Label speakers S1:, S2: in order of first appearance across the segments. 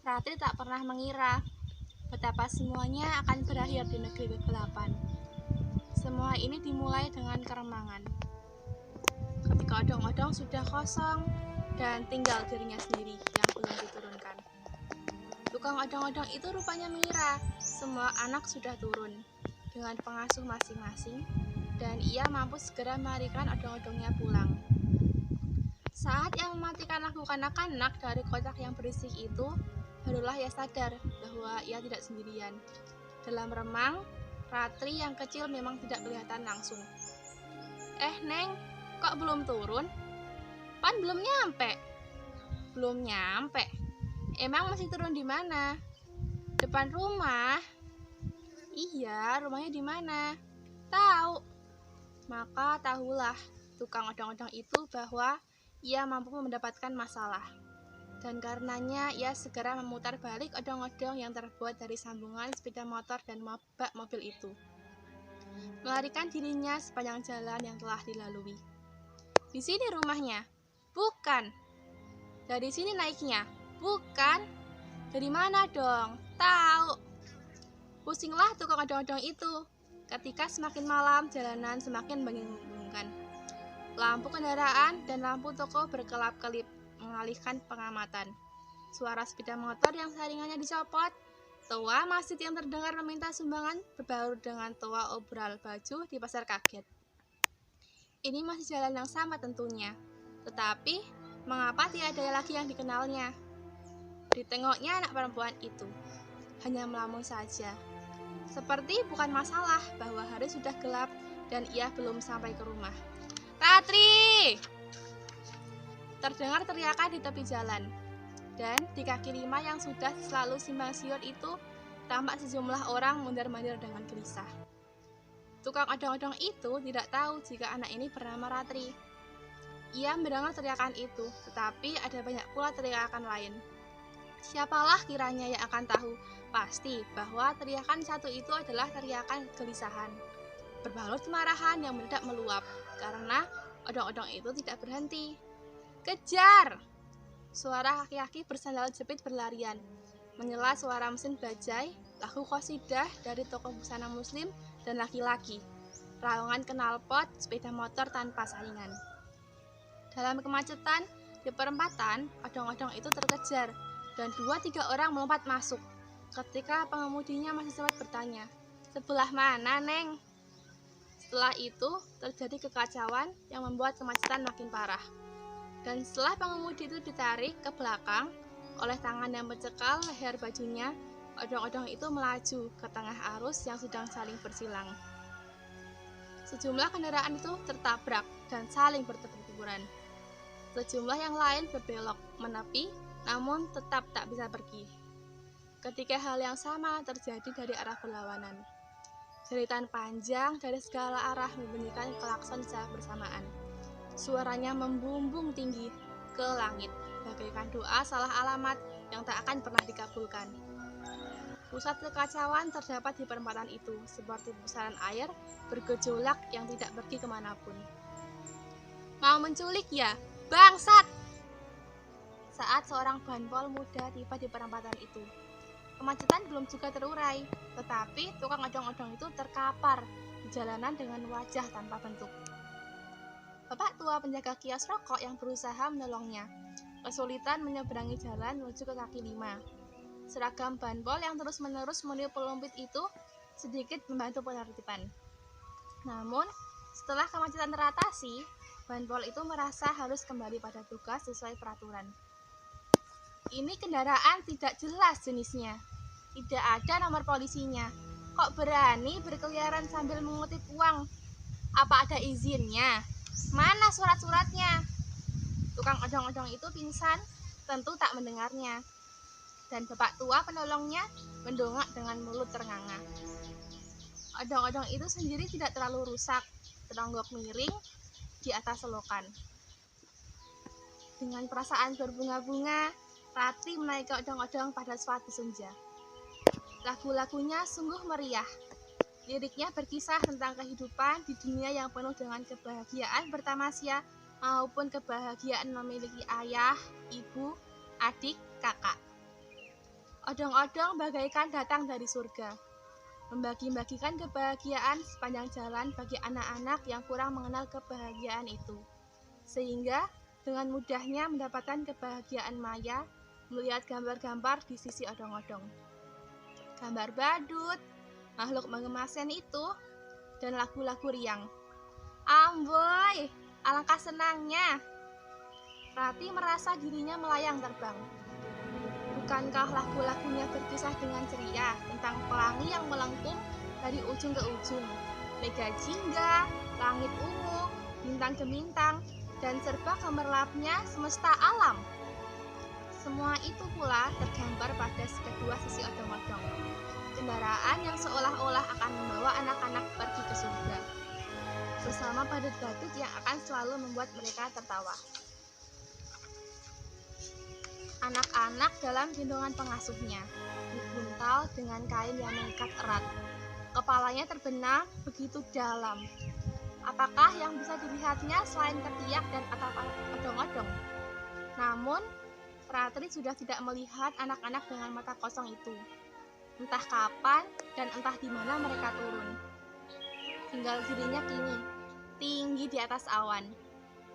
S1: Ratri tak pernah mengira betapa semuanya akan berakhir di negeri kegelapan. Semua ini dimulai dengan keremangan. Ketika odong-odong sudah kosong dan tinggal dirinya sendiri yang belum diturunkan. Tukang odong-odong itu rupanya mengira semua anak sudah turun dengan pengasuh masing-masing dan ia mampu segera melarikan odong-odongnya pulang. Saat ia mematikan lampu kanak-kanak dari kotak yang berisik itu, barulah ia sadar bahwa ia tidak sendirian. Dalam remang, Ratri yang kecil memang tidak kelihatan langsung. Neng, kok belum turun? Pan belum nyampe. Belum nyampe. Emang masih turun di mana? Depan rumah. Iya, rumahnya di mana? Tahu. Maka tahulah tukang odong-odong itu bahwa ia mampu mendapatkan masalah. Dan karenanya ia segera memutar balik odong-odong yang terbuat dari sambungan sepeda motor dan bak mobil itu. Melarikan dirinya sepanjang jalan yang telah dilalui. Di sini rumahnya? Bukan. Dari sini naiknya? Bukan. Dari mana dong? Tahu. Pusinglah tukang odong-odong itu. Ketika semakin malam, jalanan semakin membingungkan. Lampu kendaraan dan lampu toko berkelap-kelip mengalihkan pengamatan. Suara sepeda motor yang saringannya dicopot, toa masjid yang terdengar meminta sumbangan berbaur dengan toa obral baju di pasar kaget. Ini masih jalan yang sama tentunya, tetapi mengapa tidak ada lagi yang dikenalnya? Ditengoknya anak perempuan itu, hanya melamun saja. Seperti bukan masalah bahwa hari sudah gelap dan ia belum sampai ke rumah. Ratri! Terdengar teriakan di tepi jalan, dan di kaki lima yang sudah selalu simpang siur itu tampak sejumlah orang mondar-mandir dengan gelisah. Tukang odong-odong itu tidak tahu jika anak ini bernama Ratri. Ia mendengar teriakan itu, tetapi ada banyak pula teriakan lain. Siapalah kiranya yang akan tahu pasti bahwa teriakan satu itu adalah teriakan kegelisahan, berbalut kemarahan yang mendadak meluap karena odong-odong itu tidak berhenti. Kejar! Suara laki-laki bersandal jepit berlarian, menyela suara mesin bajai, lagu qasidah dari toko busana muslim dan laki-laki, raungan knalpot, sepeda motor tanpa saingan. Dalam kemacetan di perempatan, odong-odong itu terkejar dan 2-3 orang melompat masuk. Ketika pengemudinya masih sempat bertanya, "Sebelah mana, Neng?" Setelah itu, terjadi kekacauan yang membuat kemacetan makin parah. Dan setelah pengemudi itu ditarik ke belakang oleh tangan yang mencekal leher bajunya, odong-odong itu melaju ke tengah arus yang sedang saling bersilang. Sejumlah kendaraan itu tertabrak dan saling bertempuran. Sejumlah yang lain berbelok, menepi, namun tetap tak bisa pergi. Ketika hal yang sama terjadi dari arah berlawanan. Jeritan panjang dari segala arah membunyikan klakson secara bersamaan. Suaranya membumbung tinggi ke langit, bagaikan doa salah alamat yang tak akan pernah dikabulkan. Pusat kekacauan terdapat di perempatan itu, seperti pusaran air bergejolak yang tidak pergi kemanapun. Mau menculik ya? Bangsat! Saat seorang bandpol muda tiba di perempatan itu, kemacetan belum juga terurai, tetapi tukang odong-odong itu terkapar di jalanan dengan wajah tanpa bentuk. Bapak tua penjaga kios rokok yang berusaha menolongnya, kesulitan menyeberangi jalan menuju ke kaki lima. Seragam bandpol yang terus-menerus meniup-pelumpit itu sedikit membantu penertiban. Namun, setelah kemacetan teratasi, bandpol itu merasa harus kembali pada tugas sesuai peraturan. Ini kendaraan tidak jelas jenisnya, tidak ada nomor polisinya. Kok berani berkeliaran sambil mengutip uang? Apa ada izinnya? Mana surat-suratnya? Tukang odong-odong itu pingsan, tentu tak mendengarnya. Dan bapak tua penolongnya mendongak dengan mulut ternganga. Odong-odong itu sendiri tidak terlalu rusak, teronggok miring di atas selokan. Dengan perasaan berbunga-bunga, Ratri menaiki odong-odong pada suatu senja. Lagu-lagunya sungguh meriah. Liriknya berkisah tentang kehidupan di dunia yang penuh dengan kebahagiaan bertamasya maupun kebahagiaan memiliki ayah, ibu, adik, kakak. Odong-odong bagaikan datang dari surga, membagi-bagikan kebahagiaan sepanjang jalan bagi anak-anak yang kurang mengenal kebahagiaan itu, sehingga dengan mudahnya mendapatkan kebahagiaan maya melihat gambar-gambar di sisi odong-odong. Gambar badut, makhluk mengemaskan itu, dan lagu-lagu riang. Amboy, alangkah senangnya. Rati merasa dirinya melayang terbang. Bukankah lagu-lagunya berkisah dengan ceria tentang pelangi yang melengkung dari ujung ke ujung, mega jingga, langit ungu, bintang gemintang, dan serba gemerlapnya semesta alam. Semua itu pula tergambar pada kedua sisi odong-odong, kendaraan yang seolah-olah akan membawa anak-anak pergi ke surga, bersama badut-badut yang akan selalu membuat mereka tertawa. Anak-anak dalam gendongan pengasuhnya, dibuntal dengan kain yang mengikat erat. Kepalanya terbenam begitu dalam. Apakah yang bisa dilihatnya selain ketiak dan atap odong-odong? Namun, Ratri sudah tidak melihat anak-anak dengan mata kosong itu. Entah kapan dan entah di mana mereka turun. Tinggal dirinya kini, tinggi di atas awan,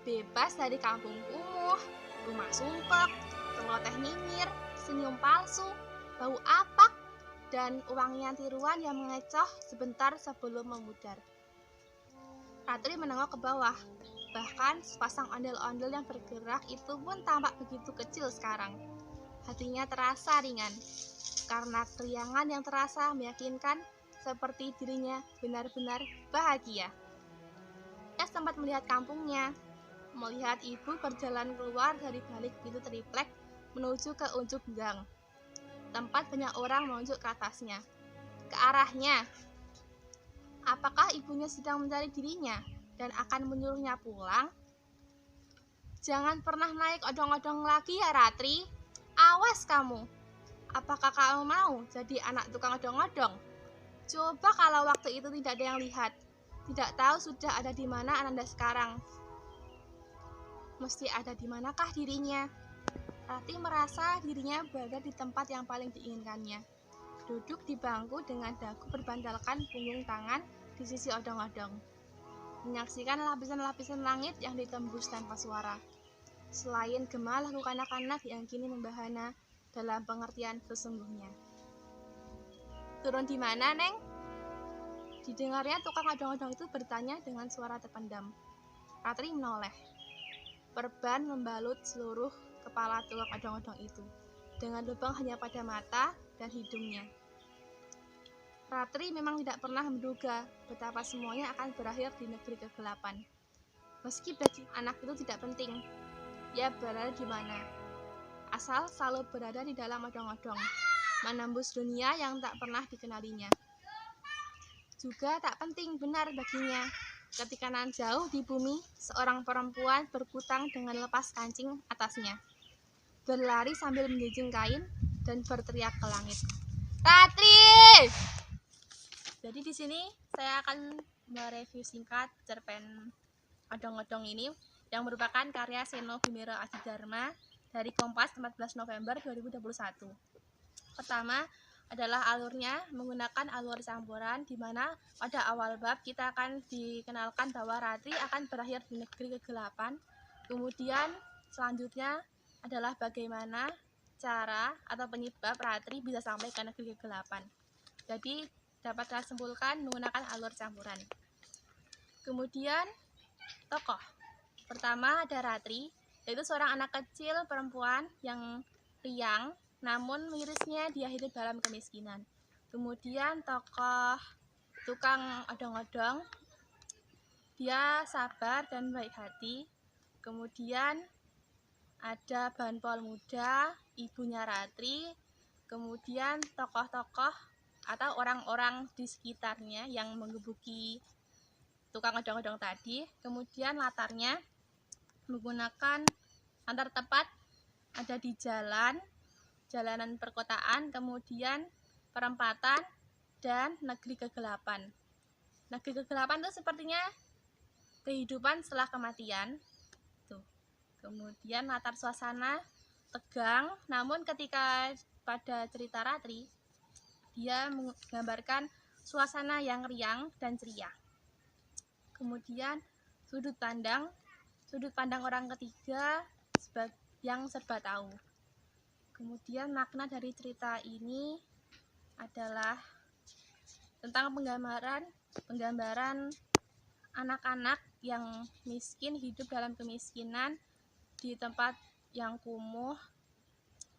S1: bebas dari kampung kumuh, rumah sumpek, celoteh nyinyir, senyum palsu, bau apak, dan uangnya tiruan yang mengecoh sebentar sebelum memudar. Ratri menengok ke bawah, bahkan sepasang ondel-ondel yang bergerak itu pun tampak begitu kecil sekarang. Hatinya terasa ringan, karena keriangan yang terasa meyakinkan seperti dirinya benar-benar bahagia. Ia sempat melihat kampungnya, melihat ibu berjalan keluar dari balik pintu triplek menuju ke ujung gang. Tempat banyak orang menunjuk ke atasnya, ke arahnya. Apakah ibunya sedang mencari dirinya dan akan menyuruhnya pulang? Jangan pernah naik odong-odong lagi ya, Ratri. Awas kamu. Apakah kamu mau jadi anak tukang odong-odong? Coba kalau waktu itu tidak ada yang lihat, tidak tahu sudah ada di mana Ananda sekarang. Mesti ada di manakah dirinya? Rati merasa dirinya berada di tempat yang paling diinginkannya. Duduk di bangku dengan dagu berbandalkan punggung tangan di sisi odong-odong. Menyaksikan lapisan-lapisan langit yang ditembus tanpa suara. Selain gema lagu kanak-kanak yang kini membahana dalam pengertian sesungguhnya. Turun di mana, Neng? Didengarnya tukang odong-odong itu bertanya dengan suara terpendam. Ratri menoleh. Perban membalut seluruh kepala tukang odong-odong itu, dengan lubang hanya pada mata dan hidungnya. Ratri memang tidak pernah menduga betapa semuanya akan berakhir di negeri kegelapan. Meski bagi anak itu tidak penting, ia berada di mana. Asal selalu berada di dalam odong-odong, menembus dunia yang tak pernah dikenalinya. Juga tak penting benar baginya ketika nan jauh di bumi seorang perempuan berkutang dengan lepas kancing atasnya, berlari sambil menjunjung kain dan berteriak ke langit. Ratri! Jadi di sini saya akan mereview singkat cerpen odong-odong ini yang merupakan karya Seno Bumira Adidharma dari Kompas 14 November 2021. Pertama adalah alurnya menggunakan alur campuran, di mana pada awal bab kita akan dikenalkan bahwa Ratri akan berakhir di negeri kegelapan. Kemudian selanjutnya adalah bagaimana cara atau penyebab Ratri bisa sampai ke negeri kegelapan. Jadi dapat kita simpulkan menggunakan alur campuran. Kemudian tokoh. Pertama ada Ratri, yaitu seorang anak kecil perempuan yang riang, namun mirisnya dia hidup dalam kemiskinan. Kemudian tokoh tukang odong-odong, dia sabar dan baik hati. Kemudian ada Banpol Muda, ibunya Ratri. Kemudian tokoh-tokoh atau orang-orang di sekitarnya yang menggebuki tukang odong-odong tadi. Kemudian latarnya menggunakan antar tepat ada di jalanan perkotaan, kemudian perempatan, dan negeri kegelapan. Negeri kegelapan itu sepertinya kehidupan setelah kematian. Tuh. Kemudian latar suasana tegang, namun ketika pada cerita Ratri, dia menggambarkan suasana yang riang dan ceria. Kemudian sudut pandang orang ketiga yang serba tahu. Kemudian makna dari cerita ini adalah tentang penggambaran anak-anak yang miskin, hidup dalam kemiskinan di tempat yang kumuh.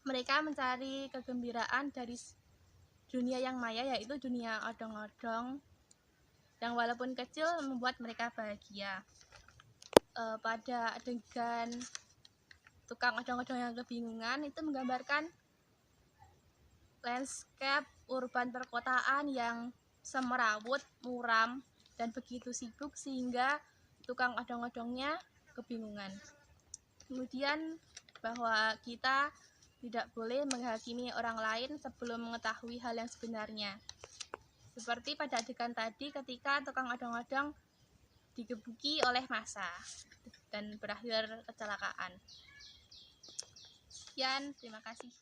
S1: Mereka mencari kegembiraan dari dunia yang maya, yaitu dunia odong-odong, yang walaupun kecil membuat mereka bahagia. Pada adegan tukang odong-odong yang kebingungan itu menggambarkan landscape urban perkotaan yang semerawut, muram, dan begitu sibuk sehingga tukang odong-odongnya kebingungan. Kemudian bahwa kita tidak boleh menghakimi orang lain sebelum mengetahui hal yang sebenarnya. Seperti pada adegan tadi ketika tukang odong-odong digebuki oleh massa dan berakhir kecelakaan. Sekian, terima kasih.